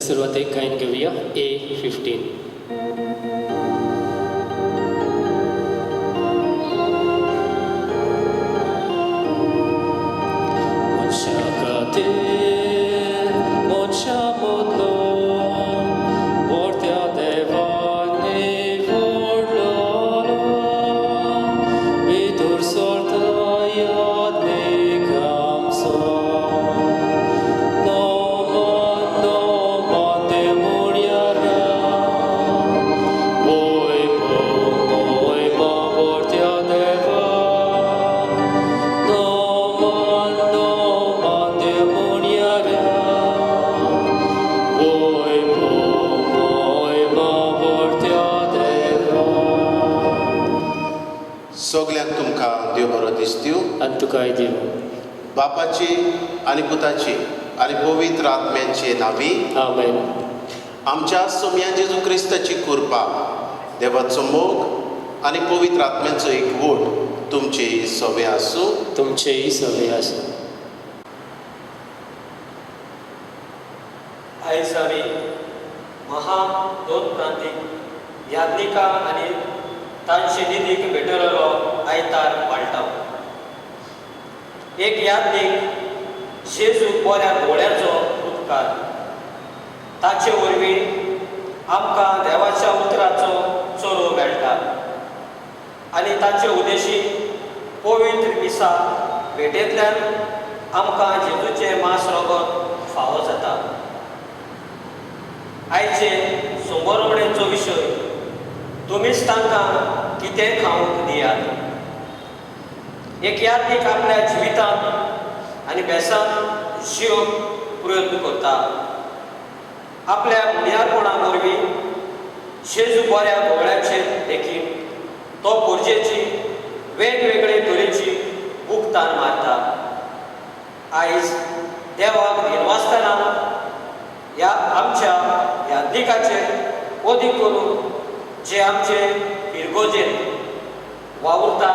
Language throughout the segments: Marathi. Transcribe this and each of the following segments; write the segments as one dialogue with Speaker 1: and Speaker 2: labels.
Speaker 1: सुरुवातीक गायन घेऊया A15.
Speaker 2: सगल्यांक तुमकां देव बरो दीस दिवं.
Speaker 1: आनी तुकाय देव.
Speaker 2: बापाची आनी पुताची आनी पवित्र आत्म्याचे नावी.
Speaker 1: आमेन.
Speaker 2: आमच्या सोम्या जेजू क्रिस्ताची कृपा, देवाचो मोग आनी पवित्र आत्म्याचो एकवट तुमचे सवे आसूं.
Speaker 1: तुमचेय सवे आसूं.
Speaker 3: आयज आमी दोन प्रांतीक याज्ञिका आनी तांचे निधीक भेटलेलो आयतार पाळटा. एक याज्ञीक जेजू बऱ्या दोळ्याचो उपकार, ताचे वरवीं आमकां देवाच्या उतराचो चोरो मेळटा आनी ताचे उदेशी पवित्र मिसा भेटेंतल्यान आमकां जेजूचें मांस रगत फावो जाता. आयचे सोमरवणेचो विशय, तुमीच तांकां कितें खावंक दियात. एक याज्ञीक आपल्या जिवितांत आनी बेसांत जिवंक प्रयत्न करता. आपल्या मुण्यारपणा वरवीं जेजू बऱ्या दोळ्याचेर देखीत तो पोरजेची वेगवेगळे तरेची उक्तान मारता. आयज देवाक दिनवासतना ह्या आमच्या याज्ञिकाचेर ओदी करून जे आमचे इरगोजेन वावुरता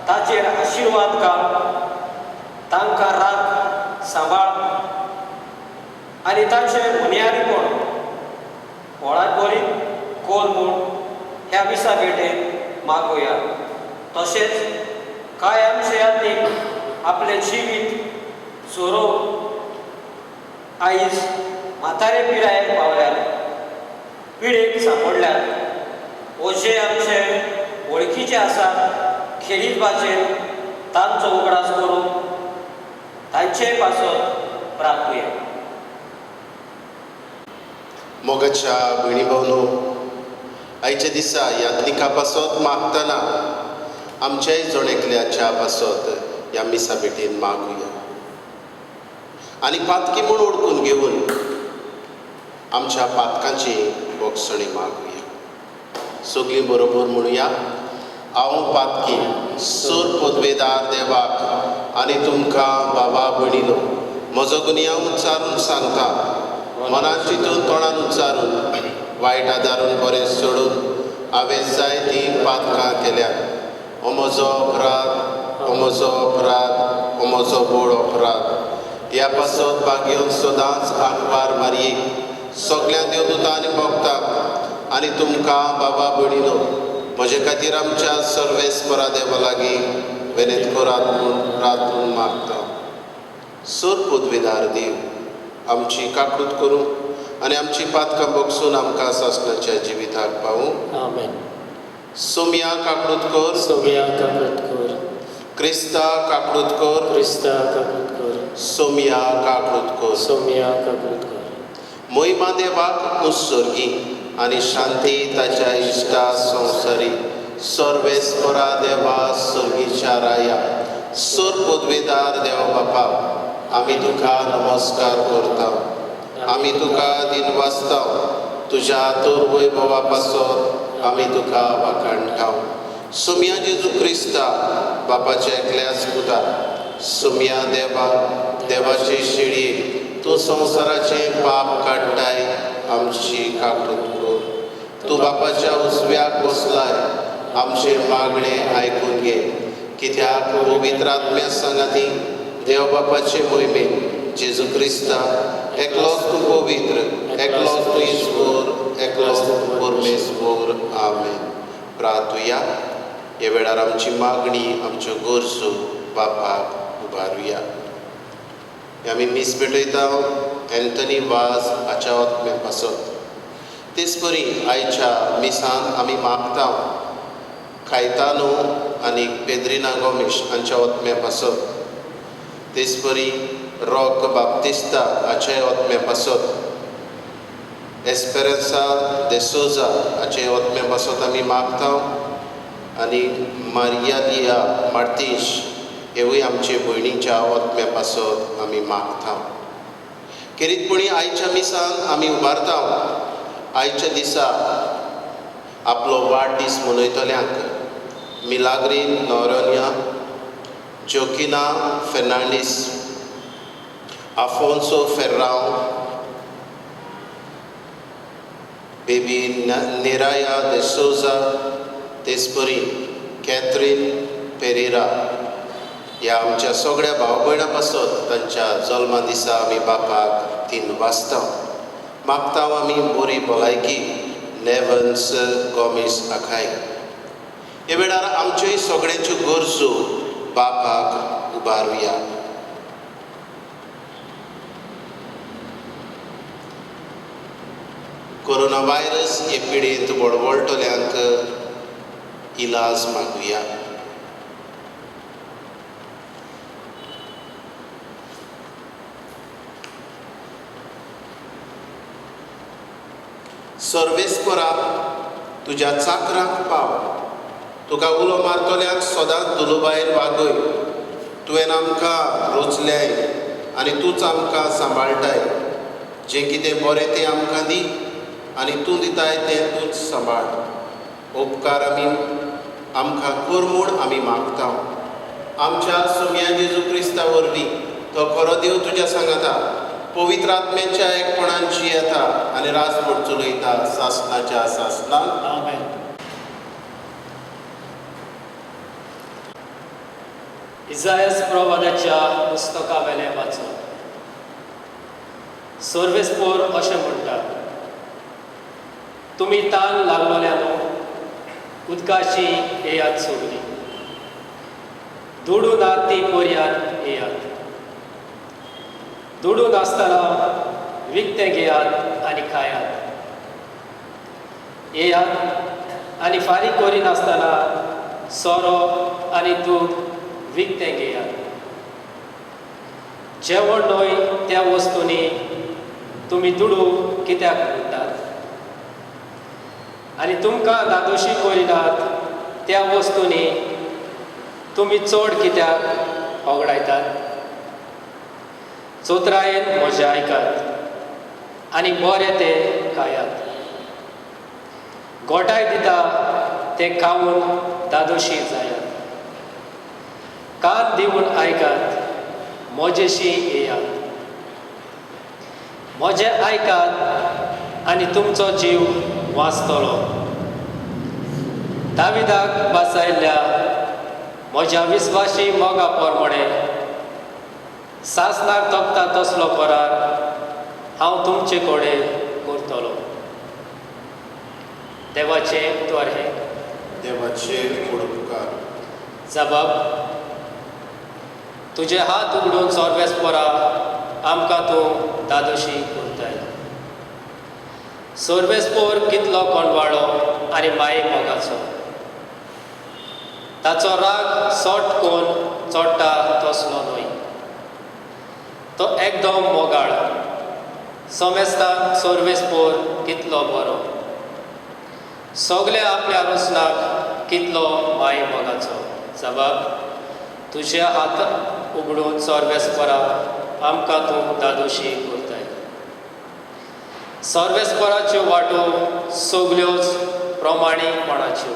Speaker 3: ताचेर आशिर्वाद घाल, तांकां राख सांबाळ आनी ताचें मुनियारीपण फळां बरीत कोर म्हूण ह्या मिसा भेटेन मागुया. तशेंच कांय आमचे याज्ञीक आपलें जिवीत सोरोवन आयज म्हातारे पिरायेक पावल्यात, पिडेक सांपडल्यात. ओजे आमचे वळखीचे आसात, खेरीत भाशेन तांचो उगडास करून तांचे पासत प्रार्थुया.
Speaker 2: मोगाच्या भयणी भावनो, आयच्या दिसा याज्ञिका पासत मागतना आमच्याय जण एकल्याच्या पासत ह्या मिसा भेटेन मागुया आनी पातकी म्हूण ओळखून घेवन आमच्या पातकांची बोगसणी मागुया. सगळीं बरोबर म्हणुया. हांव पातकी सोर पदवेदार देवाक आनी तुमकां बाबा भयणीनो म्हजो गुन्यांव उच्चारून सांगता. मनान चिंतून तोंडान उच्चारून वायट आदारून बरें सोडून हांवें जायतीं पातकां केल्यात. हो म्हजो अपराध, हो म्हजो अपराध, हो म्हजो व्हड अपराध. ह्या पासत भाग्योन सदांच आंकवार मारयेक सगळ्या देवदूतां आनी भक्तांक आनी तुमकां बाबा भयणीनो म्हजे खातीर आमच्या सर्वेस्परा देवा लागीं विनंती करात म्हूण प्रार्थून मागता. सोर पदवेदार देव, आमची काकूट करूं आनी आमची पातकां बगसून आमकां सासणाच्या जिविताक पावूं.
Speaker 1: आमेन.
Speaker 2: सोम्या काकूट कर.
Speaker 1: सोम्या काकूट कर.
Speaker 2: क्रिस्ता काकूट कर.
Speaker 1: क्रिस्ता काकूट कर.
Speaker 2: सोम्या काकूट कर.
Speaker 1: सोम्या काकूट कर.
Speaker 2: मोहिमा देवाक उत्सर्गी आनी शांती ताच्या इश्टा संवसारी सर्वेस्परा देवा सर्गीच्या राया सोर पदवेदार देव बापा, आमी तुका नमस्कार करता. आमी तुका दिनवासता. तुज्या आतूर वैभवा पासत आमी तुका वाखाणटा. सोम्या जेजू क्रिस्ता बापाच्या एकल्याच पुता, सोम्या देवा, देवाची शिडी तूं संवसाराचें पाप काडटाय, आमची काकूट कर. तूं बापाच्या उजव्याक बसलाय, आमचे मागणे आयकून घे. कित्याक पवित्र आत्म्या सांगाती देव बापाचे मोहिमेन जेजू क्रिस्ता एकलोच तूं पवित्र, प्रार्थुया. हे वेळार आमची मागणी, आमच्यो गरजो बापाक उबारुया. आमी मीस भेटयता एंथनी वाज हाच्या ओतम्या पासत. तेच परी आयच्या मिसान आमी मागता खायतानो आनी पेद्रिना गोमेश हांच्या ओतम्या पासत. तेच परी रॉक बाप्तिस्ता हाचे ओतम्या पासत. एस्पेरन्सा दे सोजा हाचे ओतम्या पासत आमी मागता. आनी मारिया दिया मार्तीश हेवूय आमचे भयणीच्या ओतम्या पासत आमी मागता. खेरीतपणी आयच्या मिसान आमी उबारता आयच्या दिसा आपलो वाडदीस मनयतल्यांक मिलाग्रीन नोरोनिया, जोकिना फेर्नांडीस, आफोन्सो फेर्रांव, बेबी नेराया दे सोजा, तेचपरी कॅथरीन पेरेरा ह्या आमच्या सगळ्या भाव भयणां पासत तांच्या जल्मा दिसा आमी बापाक तीन वाजता मागता. आमी बरी भलायकी नेवन्स गोमेस आखाय. हे वेळार आमच्योय सगळ्यांच्यो गरजो बापाक उबारुया. कोरोना व्हायरस हे पिडेंत वळवळटल्यांक इलाज मागुया. सर्वेस्परा तुज्या चाकराक पाव. तुका उलो मारतल्यांक सदांच दुलो भायर वागय. तुवें आमकां रोचल्याय आनी तूंच आमकां सांबाळटाय. जें कितें बरें तें आमकां दी आनी तूं दिताय तें तूंच सांबाळ. उपकार आमकां कर म्हूण आमी मागता. आमच्या सोम्या जेजू क्रिस्ता वरवीं तो खरो देव तुज्या सांगाता पवित्र आत्म्याच्या एकपणान जियेता आनी रासभर चलयता सासणाच्या सासणान.
Speaker 1: आमेन. इसायास प्रवादाच्या पुस्तका वेले वाचून सर्वेस्पोर अशें म्हणटा, तुमी तान लागलोल्यानो उदकाची येयात सोगली, दुडू ना ती पर्यात येयात. दुडू नासतना विकतें घेयात आनी खायात. येयात आनी फारीक करी नासतना सोरो आनी दूद विकतें घेयात. जेवण न्हय त्या वस्तूंनी तुमी दुडू कित्याक म्हणटात आनी तुमकां नादोशी करिनात त्या वस्तूंनी तुमी चड कित्याक होगडायतात. चोत्रायेन म्हजें आयकात आनी बरें तें खायात. गोठाय दिता तें खावन दादोशी जायात. कान दिवन आयकात, म्हजेशी येयात. म्हजें आयकात आनी तुमचो जीव वाचतलो. दाविदाक बासायल्ल्या म्हज्या विस्वाशी मोगा पोरमोणे सासणाक तोखता तसलो करार हांव तुमचे कडेन करतलो. देवाचें उतर हें.
Speaker 2: देवाचे उपकार.
Speaker 1: जबाब, तुजे हात उगडून सर्वेस्परा आमकां तूं दादोशी करताय. सर्वेस्पोर कितलो कोणवाळो आनी माये मोगाचो. ताचो राग सोट कोण चोडटा तसलो न्हय. तो एकदम मोगाळ. समेस्ताक सर्वेस्पोर कितलो बरो. सगल्या आपल्या रोसनाक कितलो माये मोगाचो. जबाब, तुजे हात उगडून सर्वेस्परा आमकां तूं दादोशी करताय. सर्वेस्पराच्यो वाटो सगल्योच प्रमाणीकपणाच्यो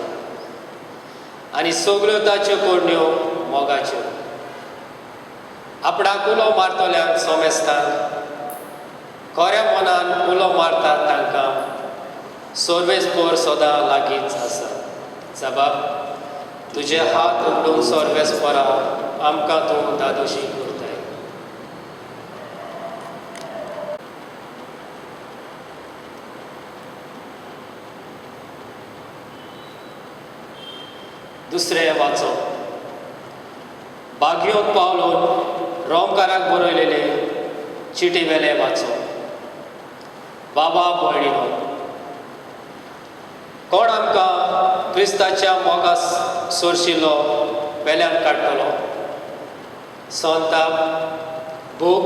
Speaker 1: आनी सगल्यो ताच्यो कोडण्यो मोगाच्यो. आपणाक उलो मारतल्यांक समेस्ताक, खऱ्या मनान उलो मारतात तांकां सर्वेस्पोर सदां लागींच आसा. जबाब, तुजे हात उगडून सर्वेस्परा आमकां तूं दादोशी करताय. दुसरें वाचप बागयोंत पावलोन रोमकाराक बरयलेले चिटी वेले वाचप बाबा भयणीनो कोण आमकां क्रिस्ताच्या मोगास सोरशिल्लो वेल्यान काडटलो संताप भूक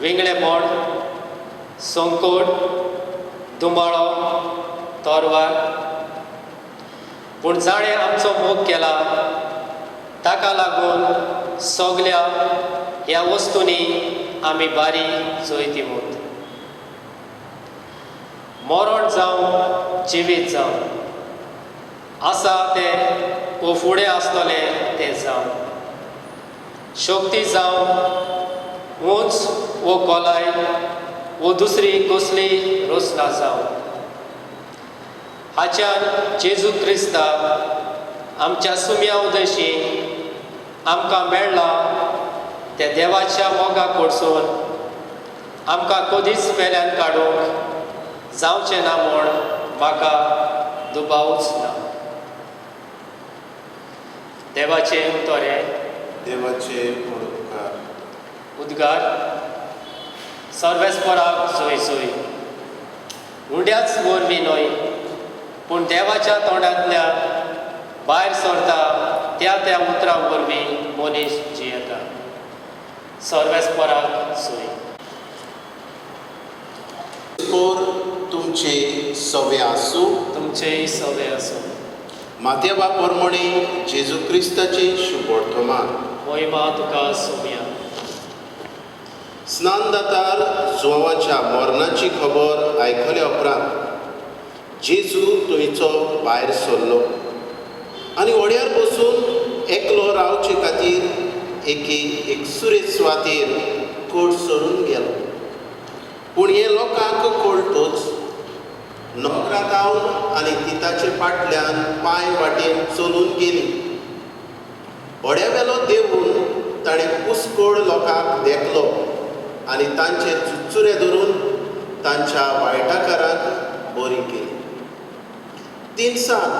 Speaker 1: विंगडेपण संकोट दुमाळो तोरवार पूण जाणें आमचो मोग केला ताका लागून सगल्या ह्या वस्तूंनी आमी बारी चोयती मूत मरण जावं जिवीत जावं आसा तें वो फुडें आसतलें तें जावं शक्ती जावं उंच वो कोलाय वो दुसरी कसली रोसना जावं हाच्यान जेजू क्रिस्ता आमच्या सुम्या उदेशी आमकां मेळ्ळा त्या देवाच्या मोगाक कडसून आमकां कधीच वेल्यान काडूंक जावचें ना म्हूण म्हाका दुबावूच ना देवाचें उतोरें
Speaker 2: देवाचे उपकार
Speaker 1: उद्गार सर्वेस्पराक सोय सोय उंड्याच वरवीं न्हय पूण देवाच्या तोंडांतल्यान भायर सरता त्या उतरां वरवीं मनीस जियेता सर्वेस्पराक सोय
Speaker 2: तुमचे सवे आसूं
Speaker 1: तुमचेय सवे आसूं
Speaker 2: माथेवा पोरमणी जेजू क्रिस्ताचे शुभ वर्तमान
Speaker 1: महिमा तुका सोम्या
Speaker 2: स्नानदातार जुवांच्या मरणाची खबर आयकल्या उपरांत जेजू थंयचो भायर सरलो आनी ओड्यार बसून एकलो रावचे खातीर एके एकसुरे सुवातेर कोट सोडून गेलो पूण हे लोकांक कळटोच नोकरां जावन आनी तिताचे फाटल्यान पांय वाटेन चलून गेली ओड्यावेलो देवून ताणें कुसकोड लोकांक देखलो आनी तांचे चुचुरे धरून तांच्या वायटाकारांक बरी केली तिनसांज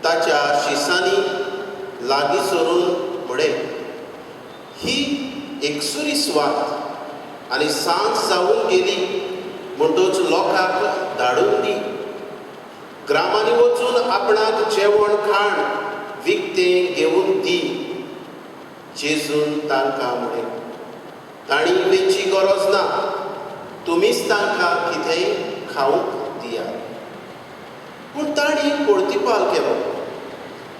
Speaker 2: ताच्या शिसांनी लागीं सरून म्हळें ही एकसुरी सुवात आनी सांज जावून गेली म्हणटूच लोकांक धाडून दी ग्रामांनी वचून आपणाक जेवण खाण विकतें घेवन दी जेजून तांकां म्हळें तांणी वेची गरज ना तुमीच तांकां कितेंय खावंक दियात पूण तांणी कोळतीपाल केलो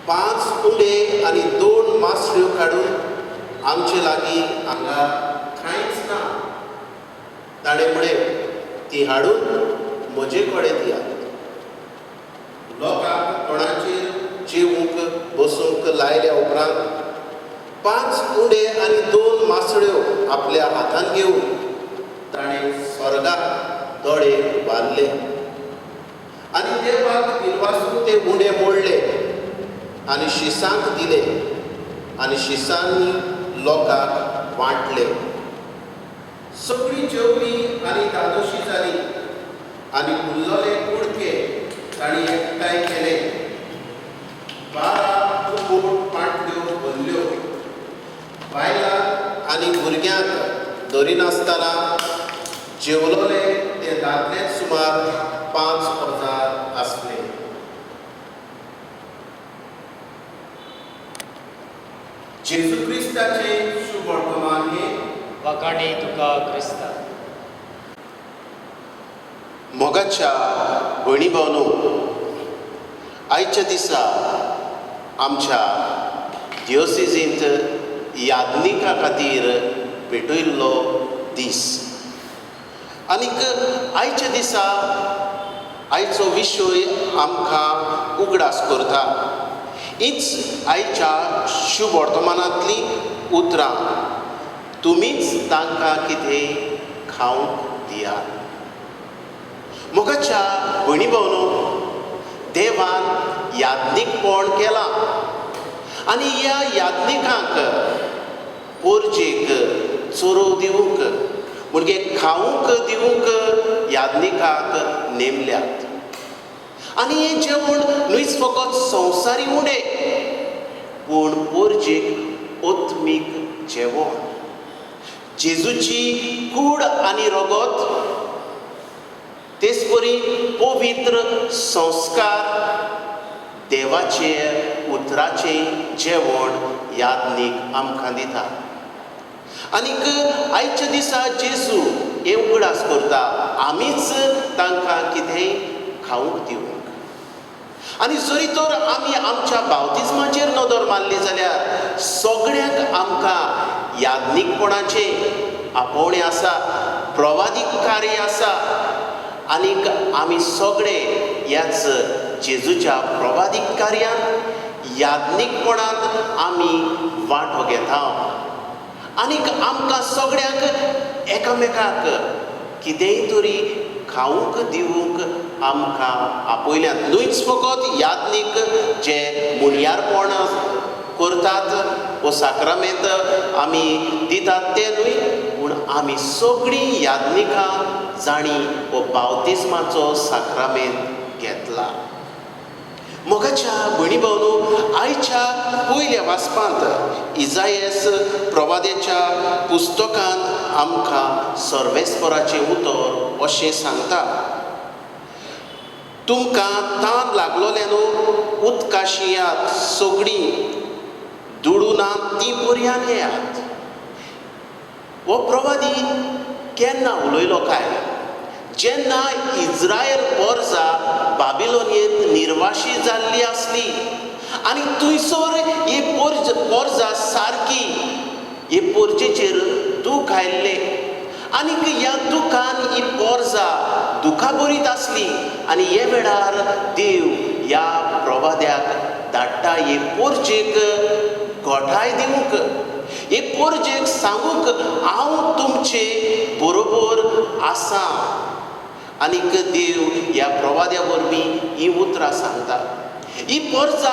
Speaker 2: 5 उंडे आनी 2 मासळ्यो काडून आमचे लागीं हांगा कांयच ना ताणें म्हळें ती हाडून म्हजे कडेन दियात लोकांक कोणाचेर जेवूंक बसूंक लायल्या उपरांत 5 उंडे आनी 2 मासळ्यो आपल्या हातान घेवन ताणें स्वर्गाक दोळे बांदले आनी देवाक दिनवासून ते उंडे मोडले आनी शिसांक दिले आनी शिसांनी लोकांक वांटले सगळीं जेवली आनी दादोशी जाली आनी उरलोले कुडके तांणी एकठांय केले 12 फूट पांटल्यो भरल्यो बायलां आनी भुरग्यांक धरिनासतना जेवलोले ते दादले सुमार 5,000 आसले जेजू क्रिस्ताचे शुभ वर्तमान हे
Speaker 1: वखाणी तुका क्रिस्ता
Speaker 2: मोगाच्या भयणी भावनो आयच्या दिसा आमच्या दियोसिजींत यादनिका खातीर भेटयल्लो दीस आनीक आयच्या दिसा आयचो विशय आमकां उगडास करता हीच आयच्या शुभ वर्तमानांतली उतरां तुमीच तांकां कितें खावंक दियात मोगाच्या भयणी भावनो देवान यादनीकपण केलां आनी ह्या यादनिकांक पोरजेक चोरव दिवंक म्हणजे खावंक दिवंक यादनिकांक नेमल्यात आनी हें जेवण न्हूच फकत संवसारी उणें पूण पोरजेक ओत्मीक जेवण. जेजूची कूड आनी रगत तेच परी पवित्र संस्कार देवाचे उतराचे जेवण यादनीक आमकां दिता. आनीक आयच्या दिसा जेजू हे उगडास करता आमीच तांकां कितेंय खावंक दिवंक. आनी जरी तर आमी आमच्या बावतिजमाचेर नदर मारली जाल्यार सगळ्यांक आमकां यादनीकपणाचे आपोवणें आसा, प्रवादीक कार्य आसा. आनीक आमी सगळे ह्याच जेजूच्या प्रवादीक कार्यांत यादनीकपणांत आमी वांटो घेता. आनीक आमकां सगळ्यांक एकामेकाक कितेंय तरी खावंक दिवंक आमकां आपयल्यात. न्हूच फकत यादनीक जे मुणयारपण करतात वो साक्रामेंत आमी दितात ते न्हय, पूण आमी सगळीं यादनिकां जाणी हो बावतिस्माचो साक्रामेंत घेतला. मोगाच्या भयणी भावनो, आयच्या पयल्या वाचपांत इजायास प्रवाद्याच्या पुस्तकांत आमकां सर्वेस्पराचें उतर अशें सांगता. तुमकां तान लागलोलें न्हू, उदकाशी यात सगळीं दुडूनात ती पर्यान येयात. हो प्रवादी केन्ना उलयलो काय? जेन्ना इज्रायल पर्जा बाबिलोनियेंत निर्वाशी जाल्ली आसली आनी थंयसर ही पर्जा सारकी हे पर्जेचेर दूख आयिल्लें आनीक ह्या दुखान ही पर्जा दुखा बरीत आसली. आनी हे वेळार देव ह्या प्रवाद्याक धाडटा हे पर्जेक घोटाय दिवंक, हे पर्जेक सांगूंक हांव तुमचे बरोबर आसां. आनीक देव ह्या प्रवाद्या वरवीं ही उतरां सांगता. ही पर्जा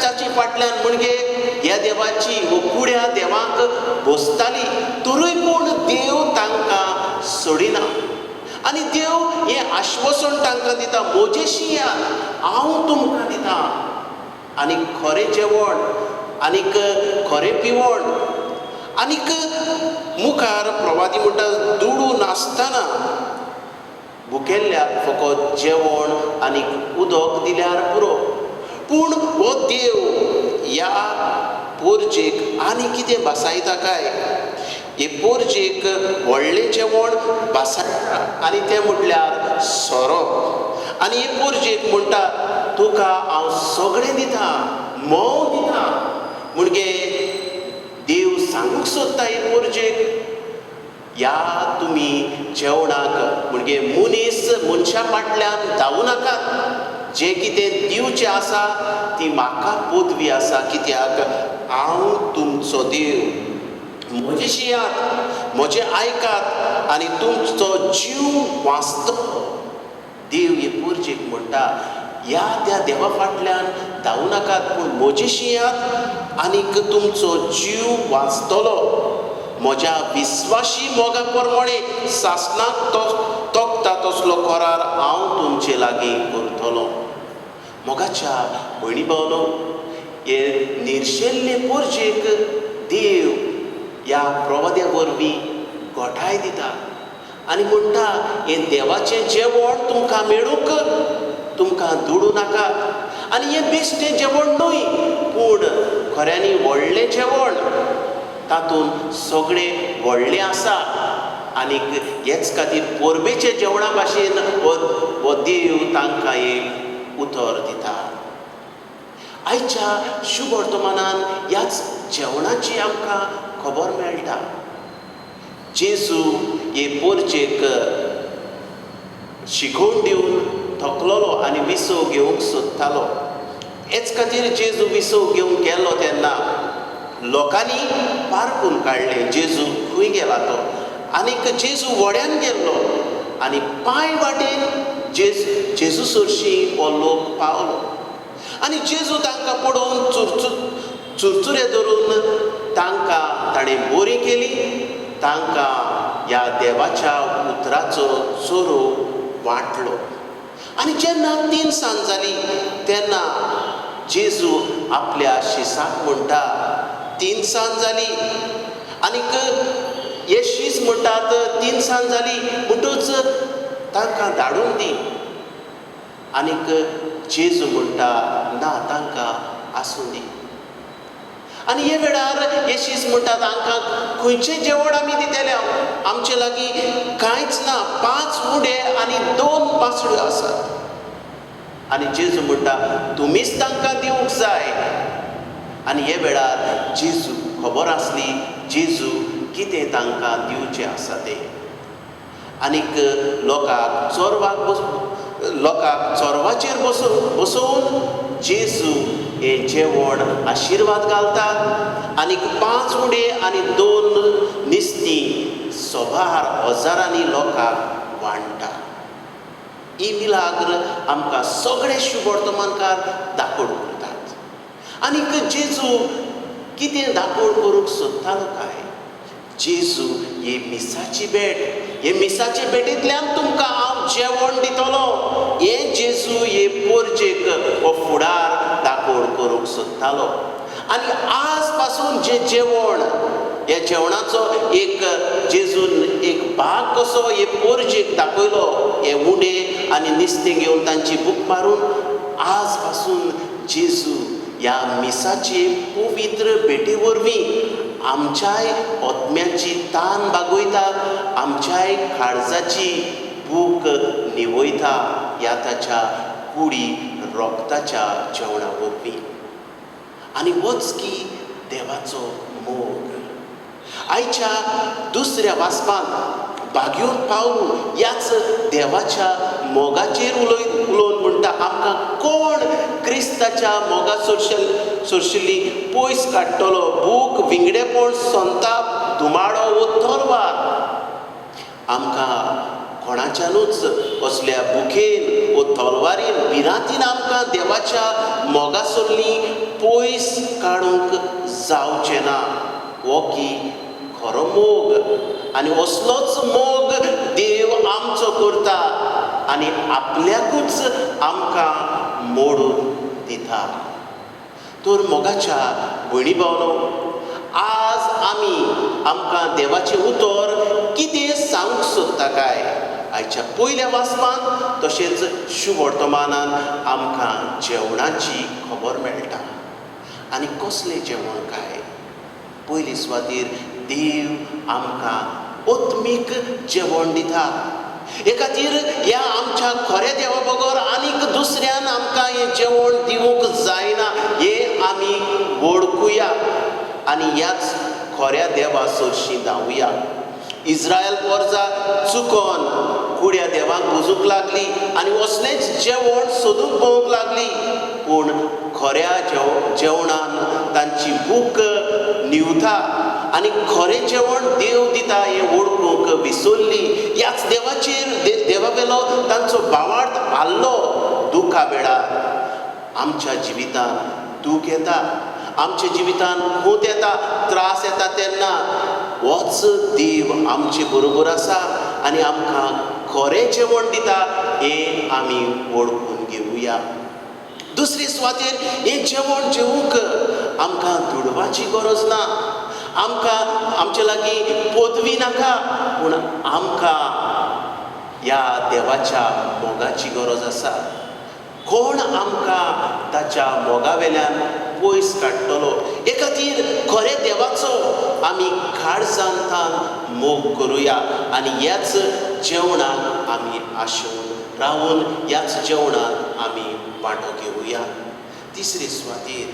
Speaker 2: ताची फाटल्यान म्हणजे ह्या देवाची वो कुड्या देवाक बसताली, तरूय पूण देव तांकां सोडिना. आनी देव हें आश्वासन तांकां दिता, मोजेशी यात, हांव तुमकां दितां. आनीक खरें जेवण आनीक खरें पिवण. आनीक मुखार प्रवादी म्हणटा दुडू नासतना भुकेल्ल्याक फकत जेवण आनीक उदक दिल्यार पुरो. पूण हो देव ह्या पोरजेक आनी कितें भासायता काय? हे पोरजेक व्हडलें जेवण भासायता आनी तें म्हटल्यार सोरो. आनी हे पोरजेक म्हणटा तुका हांव सगळें दितां, मोव दितां. म्हणजे देव सांगूंक सोदता हे पोरजेक या तुमी जेवणाक म्हणजे मनशा फाटल्यान धांवू नाकात. जें कितें दिवचें आसा ती म्हाका पदवी आसा, कित्याक हांव तुमचो देव. म्हजेशी यात, म्हजें आयकात आनी तुमचो जीव वाचतलो. देव हे पोरजेक म्हणटा ह्या त्या देवा फाटल्यान धांवू नाकात, पूण म्हजेशी यात आनीक तुमचो जीव वाचतलो. म्हज्या विस्वाशी मोगा प्रमाणे सासणाक तोखता तसलो करार हांव तुमचे लागीं करतलों. मोगाच्या भयणी भावनो, हे निर्शेल्ले पोरजेक देव ह्या प्रवाद्या वरवीं घोटाय दिता आनी म्हणटा हें देवाचें जेवण तुमकां मेळूंक तुमकां दुडू नाका. आनी हें बेश्टें जेवण न्हय, पूण खऱ्यांनी व्हडलें जेवण. तातूंत सगळें व्हडलें आसा. आनीक हेच खातीर परबेचे जेवणा भाशेन हो देव तांकां एक उतर दिता. आयच्या शुभ वर्तमानान ह्याच जेवणाची आमकां खबर मेळटा. जेजू हे पोरजेक शिकोवन दिवन थकलोलो आनी विसव घेवंक सोदतालो. हेच खातीर जेजू विसव घेवंक गेलो तेन्ना लोकांनी पारखून काडलें जेजू खंय गेला तो. आनीक जेजू वड्यान गेल्लो आनी पांय वाटेन जेजू सरशीं हो लोक पावलो. आनी जेजू तांकां पळोवन चुरचुरे धरून तांकां ताणें बरी केली. तांकां ह्या देवाच्या उतराचो चोरो वांटलो. आनी जेन्ना 3 सांज जाली तेन्ना जेजू आपल्या शिसाक म्हणटा 3 सांज जाली आनीक हे शीस म्हणटात 3 सांज जाली म्हणटूच तांकां धाडून दी. आनीक जेजू म्हणटा ना तांकां आसूं दी. आनी हे वेळार येशीस म्हणटात आमकां खंयचें जेवण आमी दितले आमचे लागीं कांयच ना 5 उंडे आनी 2 मासड्यो आसात. आनी जेजू म्हणटा तुमीच तांकां दिवंक जाय. आनी हे वेळार जेजू खबर आसली जेजू कितें तांकां दिवचें आसा तें. आनीक लोकांक चोरवाचेर बसोवन जेजू हें जेवण आशिर्वाद घालतात आनीक 5 उंडे आनी 2 निस्तीं 1000 लोकांक वांटटा. ही मिलाग्र आमकां सगळे शुभ वर्तमानकार दाखोवन करतात. आनीक जेजू कितें दाखोवन करूंक सोदतालो काय? जेजू हे मिसाची भेट, हे मिसाचे भेटींतल्यान तुमकां हांव जेवण दितलो हें जेजू हे पोरचेक हो फुडार दाखोवन करूंक सोदतालो. आनी आज पासून जें जेवण ह्या जेवणाचो एक जेजून एक भाग कसो हे पोरचेक दाखयलो हे उंडे आनी निस्तें घेवन तांची भूक मारून आज पासून जेजू ह्या मिसाचे पवित्र भेटे वरवीं आमच्याय आत्म्याची तान भागयता, आमच्याय काळजाची भूक निवयता ह्या ताच्या कुडी रोगताच्या जेवणा वरवीं. आनी होच की देवाचो मोग. आयच्या दुसऱ्या वाचपांत भाग्योन पावलू ह्याच देवाच्या मोगाचेर उलोवन म्हणटा आमकां कोण क्रिस्ताच्या मोगा सोडशिल्ली पयस काडटलो. भूक, विंगडेपण, संताप, धुमाडो वो तलवार. आमकां कोणाच्यानूच कसल्या भुकेन वो तलवारीन भिरांतीन आमकां देवाच्या मोगा सोडली पयस काडूंक जावचें ना. हो की खरो मोग. आनी असलोच मोग देव आमचो करता आनी आपल्याकूच आमकां मोडून दिता. तर मोगाच्या भयणी भावनो, आज आमकां देवाचें उतर कितें सांगूंक सोदता काय? आयच्या पयल्या वाचपांत तशेंच शुभ वर्तमानान आमकां जेवणाची खबर मेळटा. आनी कसलें जेवण काय? पयली सुवातेर देव आमकां आत्मीक जेवण दिता. हे खातीर ह्या आमच्या खऱ्या देवा बगर आनीक दुसऱ्यान आमकां हें जेवण दिवंक जायना हें आमी वळखुया आनी ह्याच खऱ्या देवा सरशीं धांवुया. इस्रायल वर्जा चुकोन कुड्या देवाक पुजूंक लागली आनी असलेंच जेवण सोदूंक भोंवूंक लागली. पूण खऱ्या जेवणान तांची भूक निवता आनी खरें जेवण देव दिता हें वळखूंक विसरली. ह्याच देवा वेलो तांचो भावार्थ आल्लो. दुखा वेळार आमच्या जिवितान दूख येता, आमच्या जिवितान खूंत येता, त्रास येता तेन्ना होच देव आमचे बरोबर आसा आनी आमकां खरें जेवण दिता हें आमी वळखून घेवया. दुसरे सुवातेर हें जेवण जेवूंक आमकां दुडवाची गरज ना. आमकां आमचे लागीं पदवी नाका, पूण आमकां ह्या देवाच्या मोगाची गरज आसा. कोण आमकां ताच्या मोगा वेल्यान पयस काडटलो? हे खातीर खरें देवाचो आमी काळजांतान मोग करुया आनी ह्याच जेवणाक आमी आशेवन रावून ह्याच जेवणाक आमी वांटो घेवया. तिसरे सुवातेर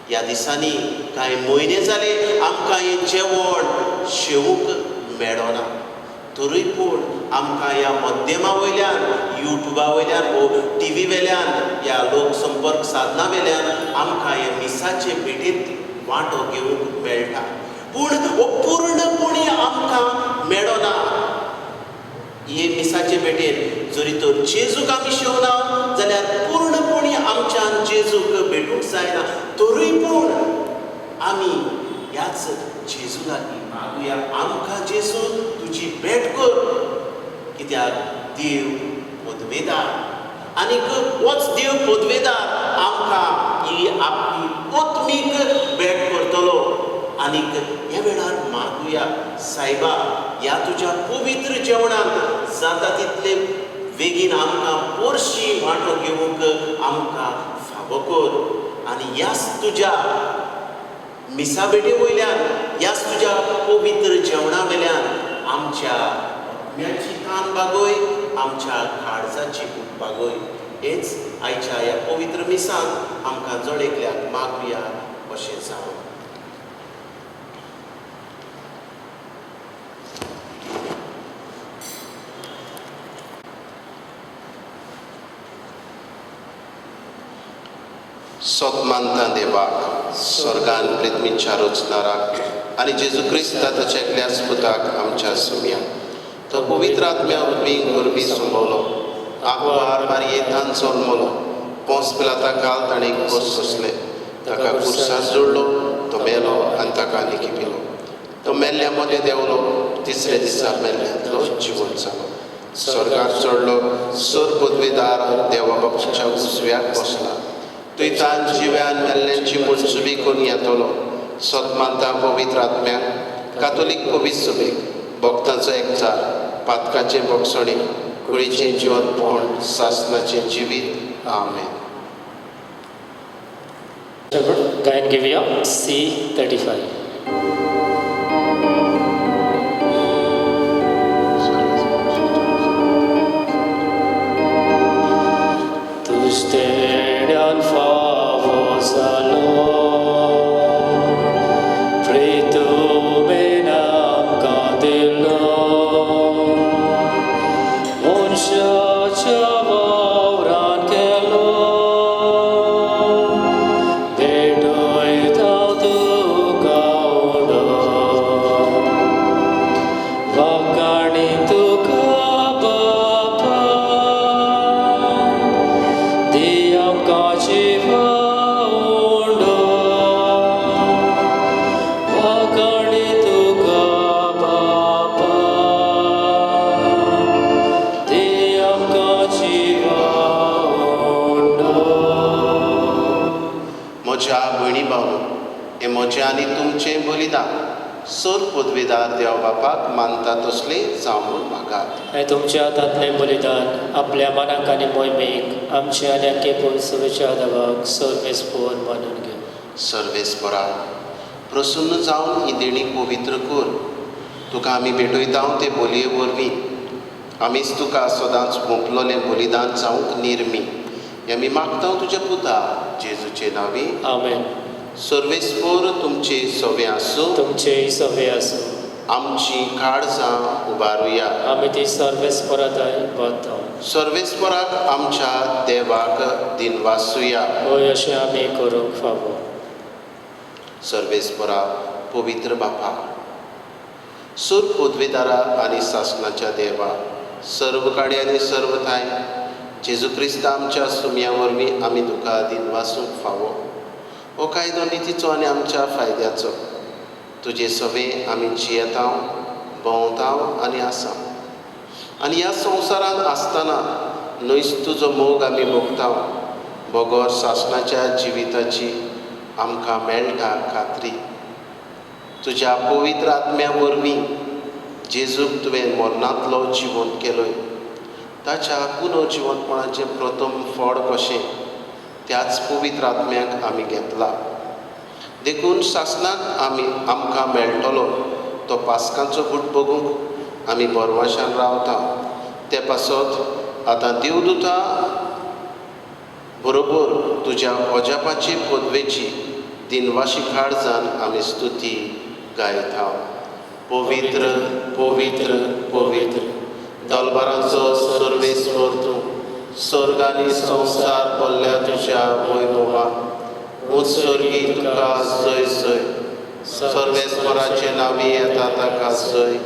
Speaker 2: ह्या दिसांनी कांय म्हयने जाले आमकां हें जेवण शेवूंक मेळना. तरी पूण आमकां ह्या माध्यमा वयल्यान, युट्यूबा वयल्यान वो टीव्ही वेल्यान, ह्या लोकसंपर्क साधना वेल्यान आमकां ह्या मिसाचे भेटेंत वांटो घेवंक मेळटा. पूण हो पूर्णपणी आमकां मेळना. हे मिसाचे भेटेन जरी तर जेजूक आमी शेवना जाल्यार पूर्णपणी आमच्यान जेजूक भेटूंक जायना. तरी पूण आमी ह्याच जेजू लागीं मागुया आमकां जेजू तुजी भेट कर. कित्याक देव पदवेदार आनीक होच देव पदवेदार आमकां ही आपली आत्मीक भेट करतलो. आनीक ह्या वेळार मागुया सायबा, ह्या तुज्या पवित्र जेवणांत जाता तितले बेगीन आमकां पोरशी वांटो घेवंक आमकां फावो कर. आनी ह्याच तुज्या मिसाबेटे वयल्यान, ह्याच तुज्या पवित्र जेवणा वेल्यान आमच्या आत्म्याची तान बागोय, आमच्या काळजाची खूब बागोय. हेच आयच्या ह्या पवित्र मिसान आमकां जणेकल्याक मागुया अशें जावं. सोतमानता देवाक, स्वर्गान पृथ्वीच्या रचणाराक आनी जेजू क्रिस्ता ताच्या एकल्या पुताक आमच्या सुम्याक, तो पवित्र आत्म्या उर्बीक गरबी सुमवलो, आंकवार मारयेंतान जल्मलो, पोंस पिलाता काल ताणें खोस सोंसले, ताका कुर्सार जोडलो, तो मेलो आनी ताका निखिपिलो. तो मेल्ल्या मदें देंवलो, तिसऱ्या दिसा मेल्ल्यांतलो जिवंत जालो. स्वर्गार चडलो, सोर पदवेदार देवा बापूच्या उजव्याक बसला. थंयच्यान जिव्यान मेल्ल्यांची मनसुबी करून येतलो. सोतमानता पवित्र आत्म्याक, कातोलीक पवित्र सभेक, भक्तांचो एकचार, पातकाचें भोगसणी, कुळीचें जिवंतपण, सासणाचें जिवीत. आमेन.
Speaker 1: गायन घेवया C35. Stedan favos alone, pritumenam cadilon, unsha chavauran kelon, bedoi tatu kaudo, vakani tu kabapa. Diam kajiva undo, vakani tuka bapa. Diam kajiva undo.
Speaker 2: म्हज्या भयणी भाव, हें म्हजें आनी तुमचें बलिदान सोर पदवेदार देव बापाक मानता तसलें जावून मागात.
Speaker 1: हें तुमच्या हातांतलें बलिदान आपल्या मनाक आनी मोहिमेक आमच्या आनी आख्खे पोरसुवेच्या देवाक सर्वेस्पोर मानून घे.
Speaker 2: सर्वेस्परा, प्रसन्न जावन ही देणी पवित्र कर. तुका आमी भेटयता ते बोलये वरवीं आमीच तुका सदांच मोपलोलें बलिदान जावंक निर्मी. हें आमी मागता तुज्या पुता जेजूचे नांवी.
Speaker 1: आमेन.
Speaker 2: सर्वेस्पोर तुमचे सवे आसूं,
Speaker 1: तुमचे सवे आसूं.
Speaker 2: आमची काळजां उबारुया.
Speaker 1: आमी ती सर्वेस्पराताय वागता.
Speaker 2: सर्वेस्पराक आमच्या देवाक दिनवासुया.
Speaker 1: होय अशें आमी करूंक फावो.
Speaker 2: सर्वेस्परा पवित्र बापा, सूर पदवेदारा आनी सासणाच्या देवा, सर्व काडी आनी सर्व थाय जेजू क्रिस्त आमच्या सुम्या वरवीं आमी तुका दिनवासूंक फावो. हो कायदो नितीचो आनी आमच्या फायद्याचो. तुजे सवे आमी जियेता, भोंवता आनी आसा. आनी ह्या संवसारांत आसतना न्हयच तुजो मोग आमी भोगता. बोगोर सासणाच्या जिविताची आमकां मेळटा खात्री. तुज्या पवित्र आत्म्या वरवीं जेजूक तुवें मरणांतलो जिवंत केलोय. ताच्या पुनर्जिवंतपणाचें प्रथम फळ कशें त्याच पवित्र आत्म्याक आमी घेतला. देखून सासणाक आमकां मेळटलो तो पास्कांचो बूट बगूंक आमी बोरवाशान रावता. ते पासत आतां देवदूतां बरोबर तुज्या अजापाचे पदवेची दिनवाशी काळजान आमी स्तुती गायता. पवित्र पवित्र पवित्र दलबारांचो सर्वेस्वर तूं, स्वर्ग आनी संवसार भरल्या तुज्या वैभवान. उत्सर्गी तुका जय जय. सर्वेस्वराचे नांवी येता ताका जय.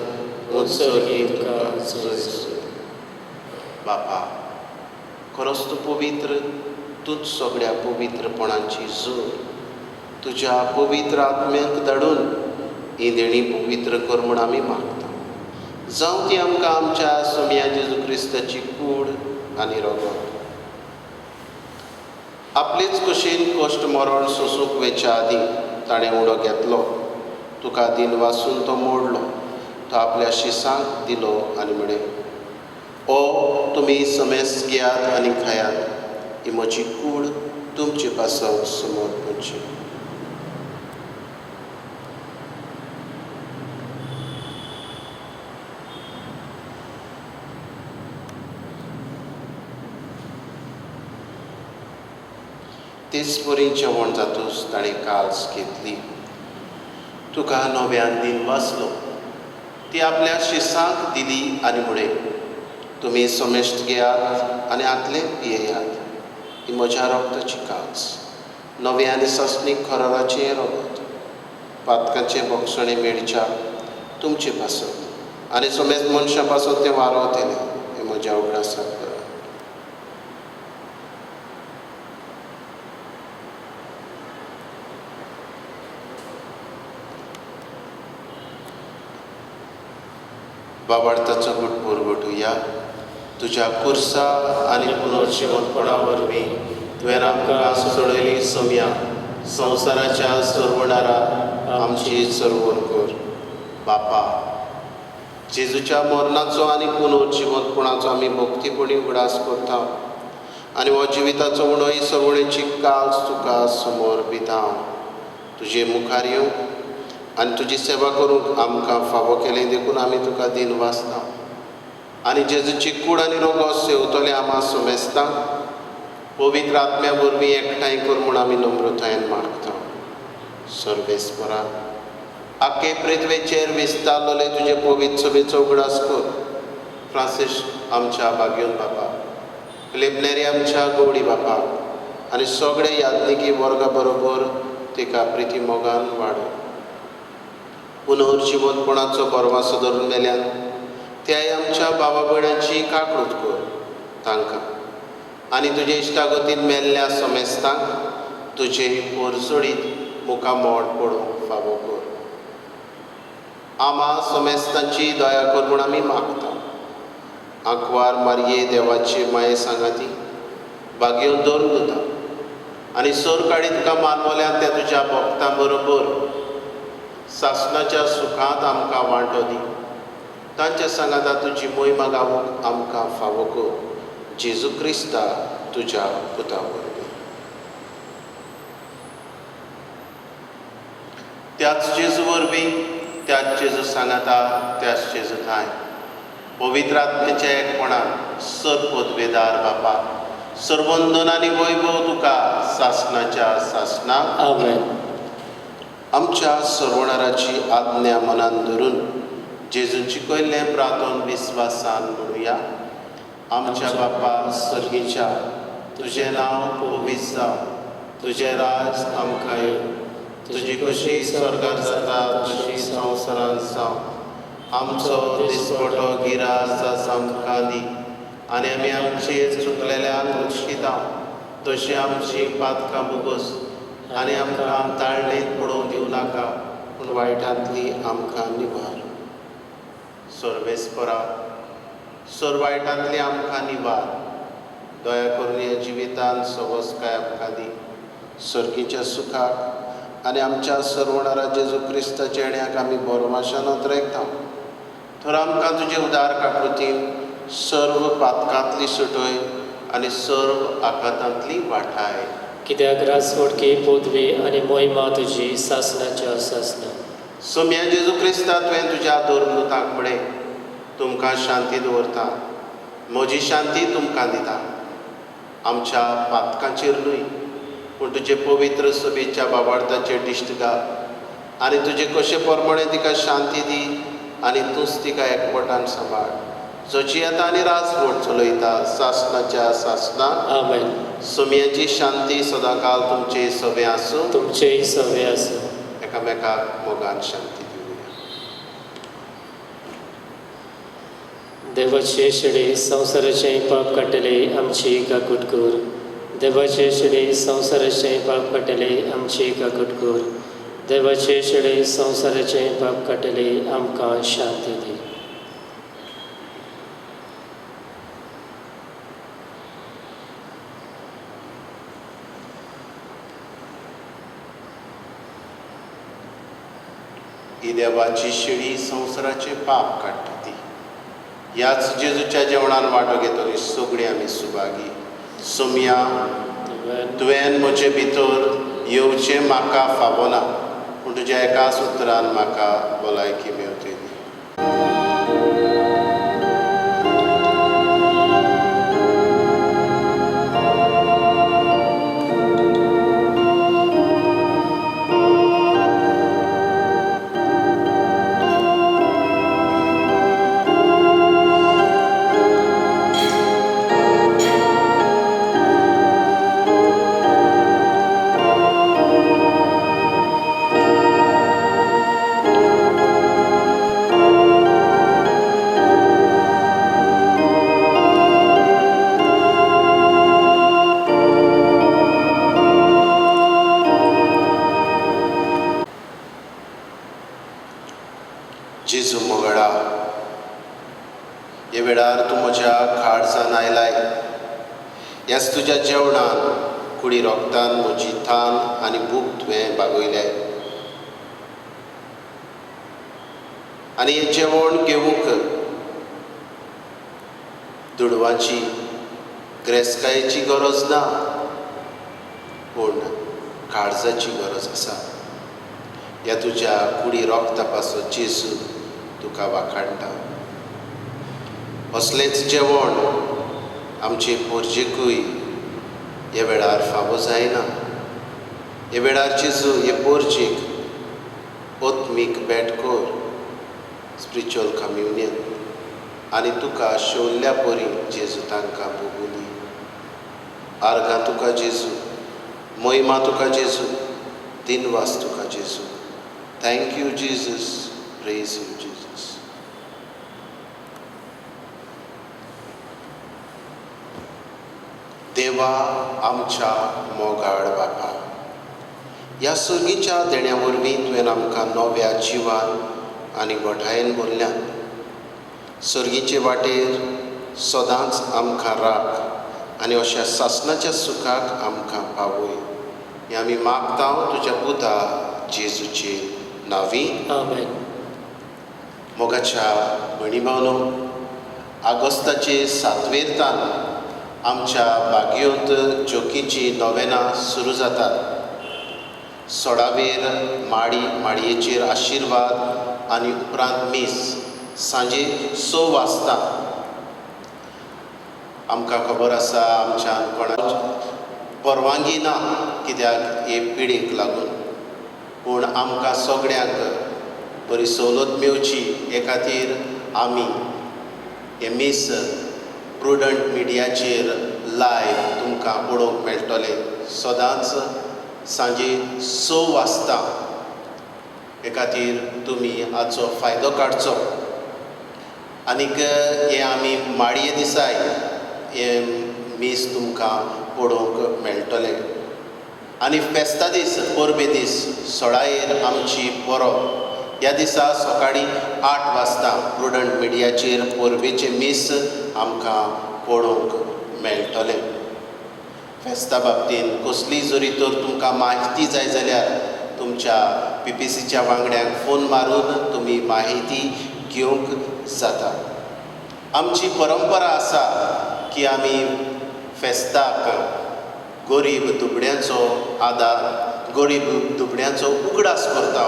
Speaker 2: उत्सर्गी तुका जय जय. बापा, खरोच तूं पवित्र. तूंच सगळ्या पवित्रपणाची जोड. तुज्या पवित्र आत्म्याक धाडून ही देणी पवित्र कर म्हूण आमी मागता. जावं ती आमकां आमच्या सुम्या जेजू क्रिस्ताची कूड आनी रगत आपलीच कुशीन कोश्ट मरण सोसूंक वेच्या आदी ताणें उडो घेतलो. तुका दिन वासून तो मोडलो. तो आपल्या शिसांक दिलो आनी म्हणे, ओ तुमी समेस्त घेयात आनी खायात, ही म्हजी कूड तुमचे पासत समोर पोवची. तीच बरी जेवण जातूच ताणें काल्स घेतली. तुका नव्यान दिन वाचलो. ती आपल्या शिसांक दिली आनी म्हणे, तुमी समेस्त घेयात आनी आदले पियेयात, ही म्हज्या रोगताची काल्स, नवे आनी सस्नीक खराराचें रगत, पातकांचे बोगसणे मेळच्या तुमचे पासत आनी समेस्त मनशां पासत तें वारोतलें, हें म्हज्या उगडासाक करा. बाबार्थाचो गुटपूर घोटुया. तुज्या कुर्सा आनी पुनर्जिवनपणा वरवीं तुवें आमकां सोडयली सोम्या संवसाराच्या सरवणारा आमची सरवण कर. बापा, जेजूच्या मरणाचो आनी पुनर्जिवनपणाचो आमी भक्तीपणी उगडास करता आनी हो जिविताचो उणो ही सरवणेची काल्स तुका समोर भितांव. तुजे मुखार येवं आनी तुजी सेवा करूंक आमकां फावो केलें देखून आमी तुका दिन वाचता आनी जेजूची कूड आनी रोगो सेवतले आमा समेस्तांक पवित्र आत्म्या वरवीं एकठांय कर म्हूण आमी नम्रतायेन मागता. सर्वेस्परा, आख्खे पृथ्वेचेर विस्तारलेले तुजे पवित्र सभेचो उगडास कर. फ्रांसीस आमच्या बागयोन बापा, फिलिप आमच्या गवडी बापा आनी सगळे यादनिकी वर्गा बरोबर तिका प्रिती मोगान वाडय. पुनर्जिवनपणाचो परवासो धरून मेल्यान त्याय आमच्या भावा भयणांची काकूट कर तांकां आनी तुजे इश्टागतीन मेल्ल्या समेस्तांक तुजे पोरसोडीत मुखामोड पडूंक फावो कर. आमा समेस्तांची दया कर म्हूण आमी मागता. आंकवार मारये देवाची माये सांगाती बागयोन धरून दिता आनी सोर काडी तुका मानवल्यान त्या तुज्या भक्तां बरोबर सासणाच्या सुखांत आमकां वांटो दी. तांच्या सांगाता तुजी मोहिमा गावूंक आमकां फावो कर. जेजू क्रिस्ता तुज्या पुता वरवीं. त्याच जेजू वरवीं, त्याच जेजू सांगाता, त्याच जेजू थाय पवित्र आत्म्याच्या एकपणान सरपदवेदार बापा, सर्वंदन आनी वैभव तुका सासणाच्या सासणाक
Speaker 1: आमेन.
Speaker 2: आमच्या सर्वणाराची आज्ञा मनान धरून जेजूची कयल्लें प्रार्थन विस्वासान म्हणुया. आमच्या बापा सर्गीच्या, तुजें नांव पवित्र जावं, तुजें राज आमकां येवं, तुजी कशी स्वर्गांत जाता तशी संवसारांत जावं. आमचो दिसपटो गिरास आमकां दी आनी आमी आमचे चुकलेल्यांक मुचकिता तशी आमची पातकां बुगस आनी आमकां ताळणेंत पडोवंक दिवं नाका, पूण वायटांतली आमकां निवार. सर्वेस्परा, सर वायटांतली आमकां निवार. दया करून ह्या जिवितांत सवस्काय आमकां दी. सर्गीच्या सुखाक आनी आमच्या सर्वणारा जेजू क्रिस्ताच्या येण्याक आमी बोरमाशानत रेखता. तर आमकां तुजे उदार काकृतीन सर्व पातकांतली सुटय आनी सर्व आकातांतली वाटाय.
Speaker 1: कित्याक रासवडकी पदवी आनी मोहिमा तुजी सासणाच्या सासना.
Speaker 2: सोम्या जेजू क्रिस्ता तुवें तुज्या दोरदूतांक म्हणे, तुमकां शांती दवरता, म्हजी शांती तुमकां दिता. आमच्या पातकांचेर न्हय पूण तुजे पवित्र सभेच्या बाबार्थाचेर दिश्ट घाल आनी तुजे कशे प्रमाणे तिका शांती दी आनी तूंच तिका एकवटान सांबाळ. जोची येता आनी राजवट चलयता सासणाच्या सासना.
Speaker 1: आमेन.
Speaker 2: सोम्याची शांती सदांकाल तुमचे सवे आसूं.
Speaker 1: तुमचेय सवे आसूं.
Speaker 2: एकामेकाक मोगान शांती दिवया.
Speaker 1: देवाचे शेडे संवसाराचे पाप काडटले आमची काकूट कर. देवाचे शेडे संवसाराचे पाप काडटले आमची काकूट कर. देवाचे शेडे संवसाराचे पाप काडटले आमकां शांती दी.
Speaker 2: ही देवाची शिडी संवसाराचे पाप काडटा ती. ह्याच जेजूच्या जेवणान वांटो घेतली सगळीं आमी सुभागी. सोमया, तुवें म्हजे भितर येवचें म्हाका फावना, पूण तुज्या एकाच उतरान म्हाका भलायकी मेवतली. जेजू मोगळा, हे वेळार तूं म्हज्या खाडसान आयलाय. ह्याच तुज्या जेवणान कुडी रोगतान म्हजी थान आनी भूक तुवें भागयल्या. आनी हें जेवण घेवूंक दुडवांची ग्रेस्कायेची गरज ना, पूण काळजाची गरज आसा. ह्या तुज्या कुडी रोगता पासत जेजू तुका वाखाणटा. असलेंच जेवण आमचे पोरजेकूय हे वेळार फावो जायना. हे वेळार जेजू हे पोरजेक ओत्मीक भेट कर, स्पिरिच्युअल कम्युनियन, आनी तुका शेवल्ल्या पोरी जेजू तांकां भोगुली. आर्गां तुका जेजू, महिमा तुका जेजू, दिनवास तुका जेजू. Thank you Jesus, praise you Jesus. देवा आमच्या मोगाळ बापा, ह्या सर्गीच्या देण्या वरवीं तुवें आमकां नव्या जिवान आनी गोठायेन भरल्यान. सर्गीचे वाटेर सदांच आमकां राख आनी अशा सासणाच्या सुखाक आमकां पावय. हें आमी मागता तुज्या पुता जेजूचे नांवी.
Speaker 1: आमेन.
Speaker 2: मोगाच्या भयणी भावनो, आगोस्ताचे 7वें तान आमच्या बागयोंत चौकीची नोवेनां सुरू जातात. 16वेर माडयेचेर आशिर्वाद आनी उपरांत मीस सांजे 6 वाजता. आमकां खबर आसा आमच्यान कोणाक परवानगी ना कित्याक हे पिडेक लागून, पूण आमकां सगळ्यांक बरी सवलत मेवची हे खातीर आमी हे मीस प्रुडंट मिडियाचेर लायव्ह तुमकां पळोवंक मेळटलें सदांच सांजे 6 वाजता. हे खातीर तुमी हाचो फायदो काडचो. आनीक हे आमी माडये दिसाय हे मीस तुमकां पळोवंक मेळटलें. आनी फेस्ता दीस परबे दीस 16 आमची परब. ह्या दिसा सकाळीं 8 वाजता प्रुडंट मिडियाचेर परबेचे मीस आमकां पळोवंक मेळटलें. फेस्ता बाबतींत कसलीय जरी तर तुमकां म्हायती जाय जाल्यार तुमच्या PPCच्या वांगड्यांक फोन मारून तुमी म्हायती घेवंक जाता. आमची परंपरा आसा की आमी फेस्ताक गरीब दुबळ्यांचो आदार, गरीब दुबळ्यांचो उगडास करता.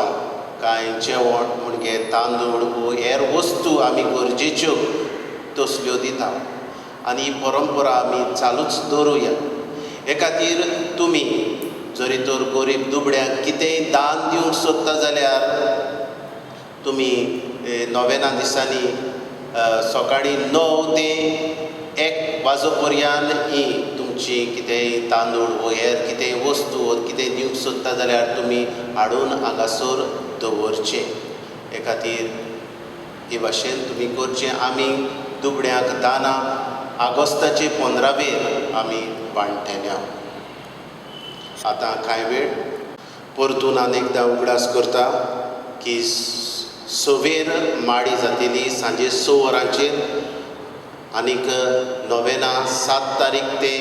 Speaker 2: कांय जेवण म्हणजे तांदूळ वो हेर वस्तू आमी गरजेच्यो तसल्यो दिता आनी ही परंपरा आमी चालूच दवरुया. हे खातीर तुमी जरी तर गरीब दुबळ्यांक कितेंय दान दिवंक सोदता जाल्यार तुमी नोवेना दिसांनी सकाळीं 9 ते 1 वाजो पर्यंत ही तुमची कितेंय तांदूळ वो हेर कितेंय वस्तू वो कितेंय दिवंक सोदता जाल्यार तुमी हाडून हांगासर दवरचें. हे खातीर हे भाशेन तुमी करचें. आमी दुबळ्यांक दानां आगोस्ताचे 15वेर आमी वांटेल्या. आतां कांय वेळ परतून आनेकदां उगडास करता की 6वेर माडी जातली सांजे 6 वरांचेर. आनीक नोवेना 7 तारीख ते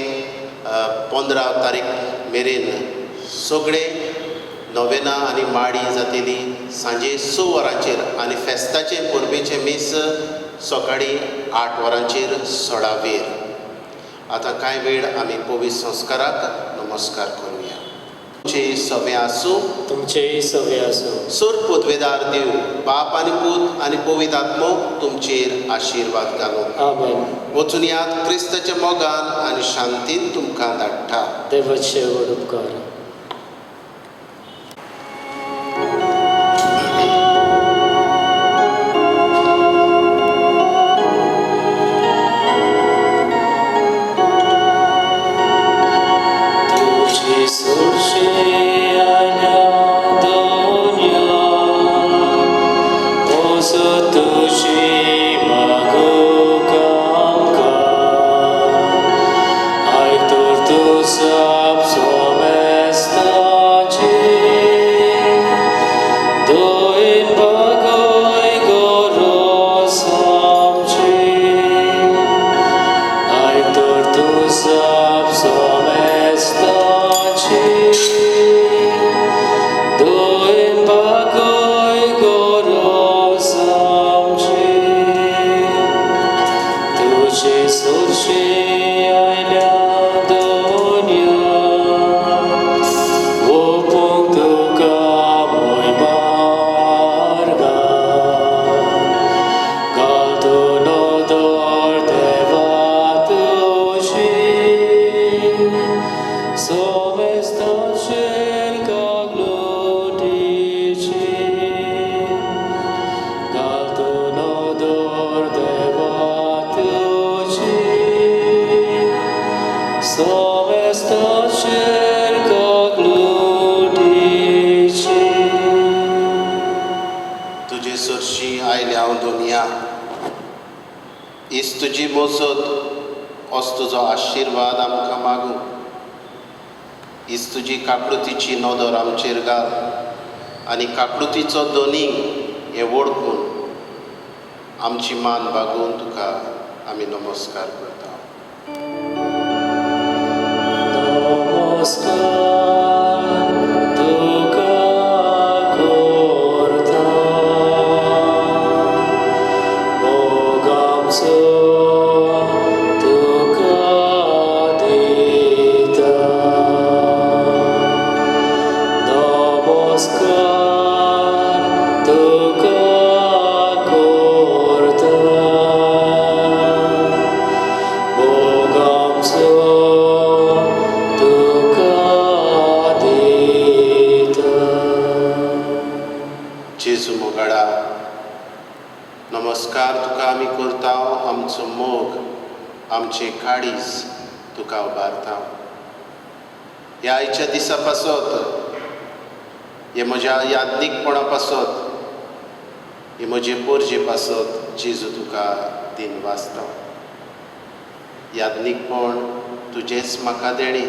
Speaker 2: 15 तारीख मेरेन सगळे नोवेना आनी माडी जातली सांजे 6 वरांचेर आनी फेस्ताचे परबेचे मीस सकाळीं 8 वरांचेर सडावेर. आतां कांय वेळ आमी पवित्र संस्काराक नमस्कार करुया. तुमचे सवे आसूं.
Speaker 1: तुमचेय सवे आसूं.
Speaker 2: सोर पदवेदार देव बाप आनी पूत आनी पवित्र आत्मो तुमचेर आशिर्वाद घालूं.
Speaker 1: आमेन.
Speaker 2: वचून यात क्रिस्ताच्या मोगान आनी शांतीन तुमकां धाडटा.
Speaker 1: देवाचे व्हड उपकार.
Speaker 2: तुजे सरशी आयल्या हांव दोनिया इस तुजी मोसत असो तुजो आशिर्वाद आमकां मागूं. इस तुजी काकळुतीची नदर आमचेर घाल आनी काकळुतीचो दोनी हें वळखून आमची मान बागोवन तुका आमी नमस्कार करता. जेजू मोगाडा नमस्कार तुका आमी करता. आमचो मोग आमचे काळीज तुका उबारता. ह्या आयच्या दिसा पासत हे म्हज्या यादनीकपणा पासत हे म्हजे पोरजे पासत जेजू तुका दिन वाचता. यादनीकपण तुजेच म्हाका देणी.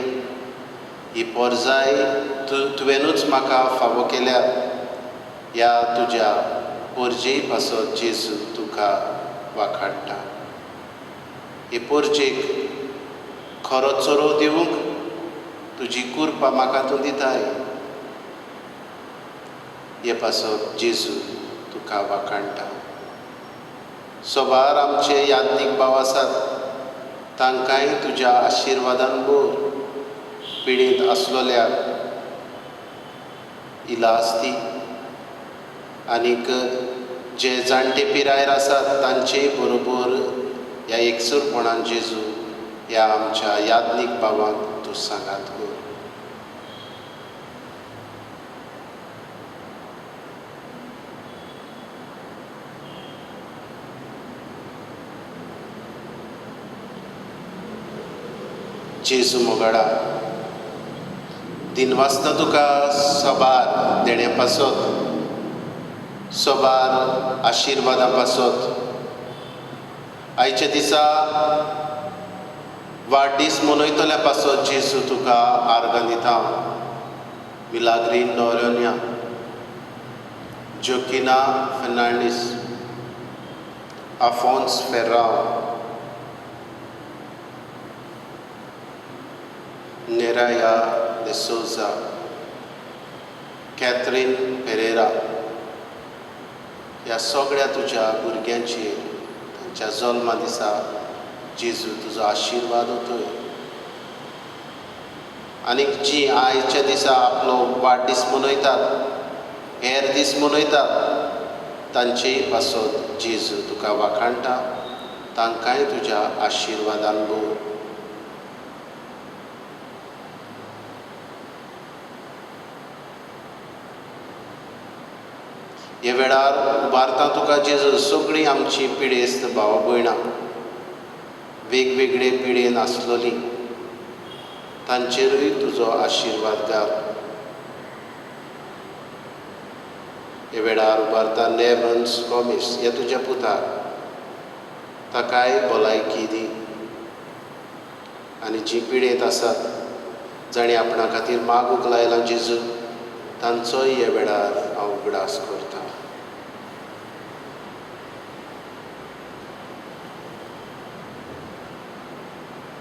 Speaker 2: ही पोरजाय तुवेंनूच म्हाका फावो केल्या. ह्या तुज्या पोरजेय पासत जेजू तुका वाखाडटा. हे पोरजेक खरो चोरो दिवंक तुजी कुरपा म्हाका तूं दिताय. हे पासत जेजू तुका वाखाणटा. सोबार आमचे यादनीक भाव आसात तांकांय तुज्या आशिर्वादान भर. पिडीत आसलोल्याक इलाज दी आनीक जे जाणटे पिरायेर आसात तांचेय बरोबर ह्या एकसुरपणान जेजू ह्या आमच्या यादनीक भावांक तूं सांगात कर. जेजू मोगाडा दिन वाचता तुका सोबार देण्या पासत सोबार आशिर्वादा पासत आयच्या दिसा वाडदीस मनयतल्या पासत जेजू तुका आर्गां दिता. Milagrin नोरोन्या, Joaquina Fernandes, Afonso फेर्राव, नेराया de Souza, Catherine Pereira, ह्या सगळ्या तुज्या भुरग्यांचेर तांच्या जल्मा दिसा जेजू तुजो आशिर्वाद उतय. आनीक जीं आयच्या दिसा आपलो वाडदीस मनयतात, हेर दीस मनयतात, तांचेय पासत जेजू तुका वाखाणटा. तांकांय तुज्या आशिर्वादान भर. हे वेळार उबारता तुका जेजू सगळीं आमची पिडेस्त भावां भयणां वेगवेगळे पिडेन आसलोलीं तांचेरूय तुजो आशिर्वाद घाल. हे वेळार उबारता नेव्हन्स कॉमिस ह्या तुज्या पुताक, ताकाय भलायकी दी. आनी जीं पिडेंत आसात, जाणीं आपणा खातीर मागूंक लायलां जेजू, तांचोय हे वेळार हांव उगडास करतां.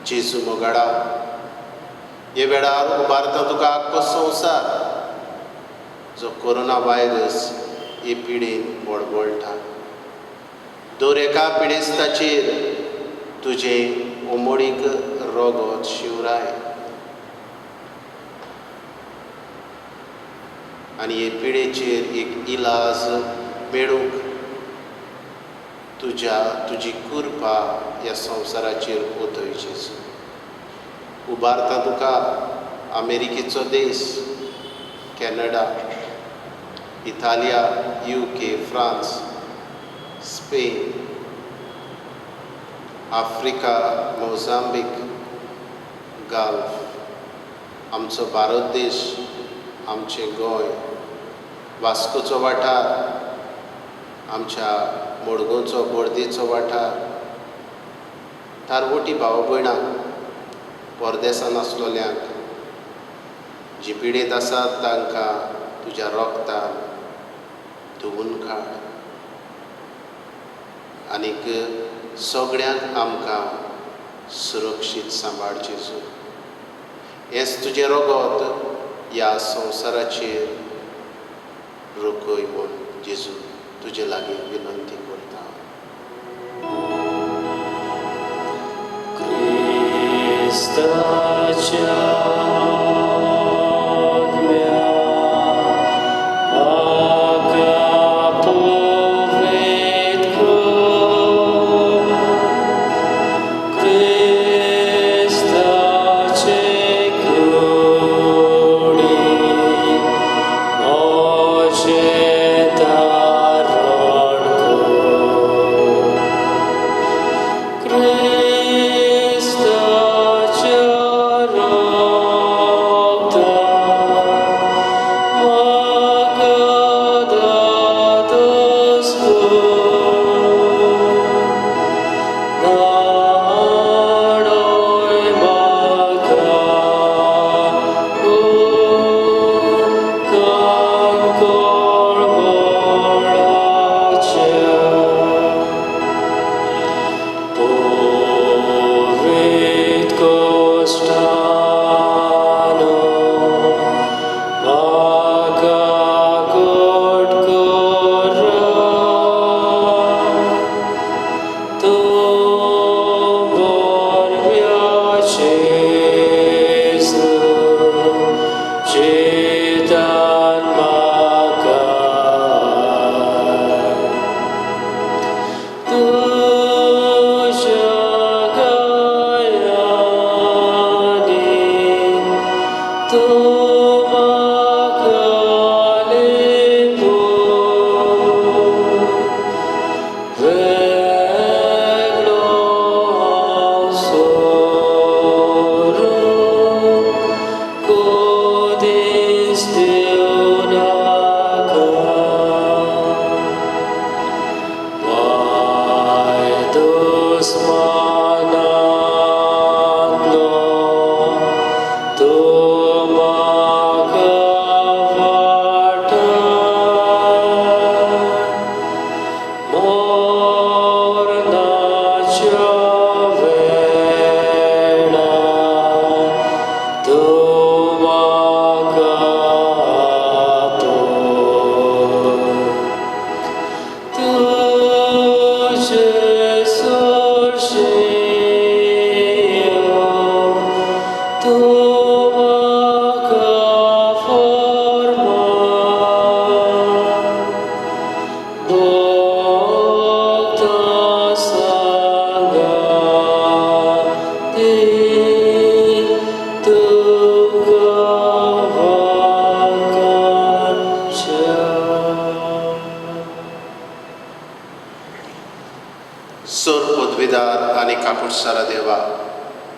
Speaker 2: जेजू मोगाडा, हे वेळार उबारता तुका आख्खो संवसार जो कोरोना व्हायरस हे पिडेन बळबळटा. दर एका पिडेस्ताचेर तुजें ओमोडीक रोगत शिवराय. आनी हे पिडेचेर एक इलाज मेळूंक तुजी कृपा ह्या संवसाराचेर ओतय जेजू. उबारता तुका अमेरिकेचो देश, Canada, Italia, UK, France, Spain, Africa, Mozambique, Gulf, आमचो भारत देश, आमचें गोंय, वास्कोचो वाठार, आमच्या मडगांवचो बोर्देचो वाठार, तारवटी भाव भयणांक, परदेसान आसलोल्यांक, जीं पिडेंत आसात तांकां तुज्या रोगतान धुवून काड. आनीक सगळ्यांक आमकां सुरक्षीत सांबाळ जेजू. हेंच तुजें रोगत ह्या संवसाराचेर रोखय म्हूण जेजू तुजे लागीं विनंती करता.
Speaker 1: Christ,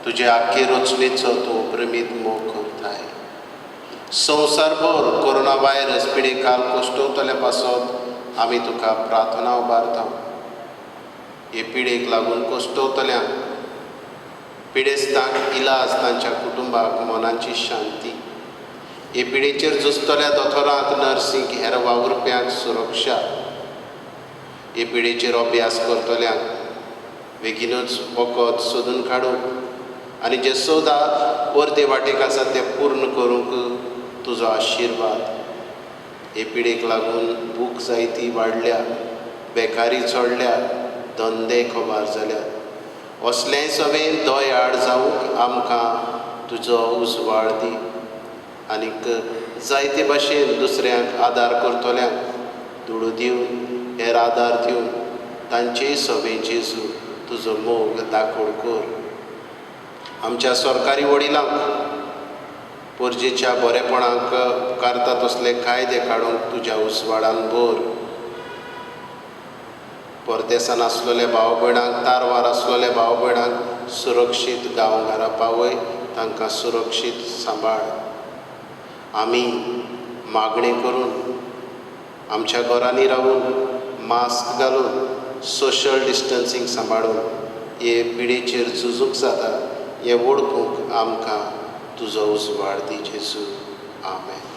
Speaker 2: तुजे आख्खे रचणेचो तूं प्रमीत मोग करताय. संवसारभर कोरोना व्हायरस पिडे काल कोश्टवतले पासत आमी तुका प्रार्थना उबारता. हे पिडेक लागून कोश्टवतल्यांक पिडेस्तांक इलाज, तांच्या कुटुंबाक मनाची शांती, हे पिडेचेर झुजतल्या दोतोरांक, नर्सींक, हेर वावुरप्यांक सुरक्षा, हे पिडेचेर अभ्यास करतल्यांक बेगीनूच वखद सोदून काडूंक आनी जे सोदा परते वाटेक आसा ते पूर्ण करूंक तुजो आशिर्वाद. हे पिडेक लागून भूक जायती वाडल्या, बेकारी चडल्या, धंदे खबार जाल्यात. असलें सगळें दोयाड जावंक आमकां तुजो उजवाड दी. आनीक जायते भाशेन दुसऱ्यांक आदार करतल्यांक दुडू दिवन, हेर आदार दिवन तांचेय सगळे जेजू तुजो मोग दाखोड कर. आमच्या सरकारी वडिलांक पोरजेच्या बरेपणाक उपकारता तसले कायदे काडूंक तुज्या उजवाडान भर. परदेसान आसलेल्या भाव भयणांक, तारवार आसलेल्या भाव भयणांक सुरक्षीत गांवघरा पावय, तांकां सुरक्षीत सांबाळ. आमी मागणी करून आमच्या घरांनी रावून मास्क घालून सोशल डिस्टन्सींग सांबाळून हे पिडेचेर झुजूंक जाता हें वळखूंक आमकां तुजो उजवाड दी जेजू. आमेन.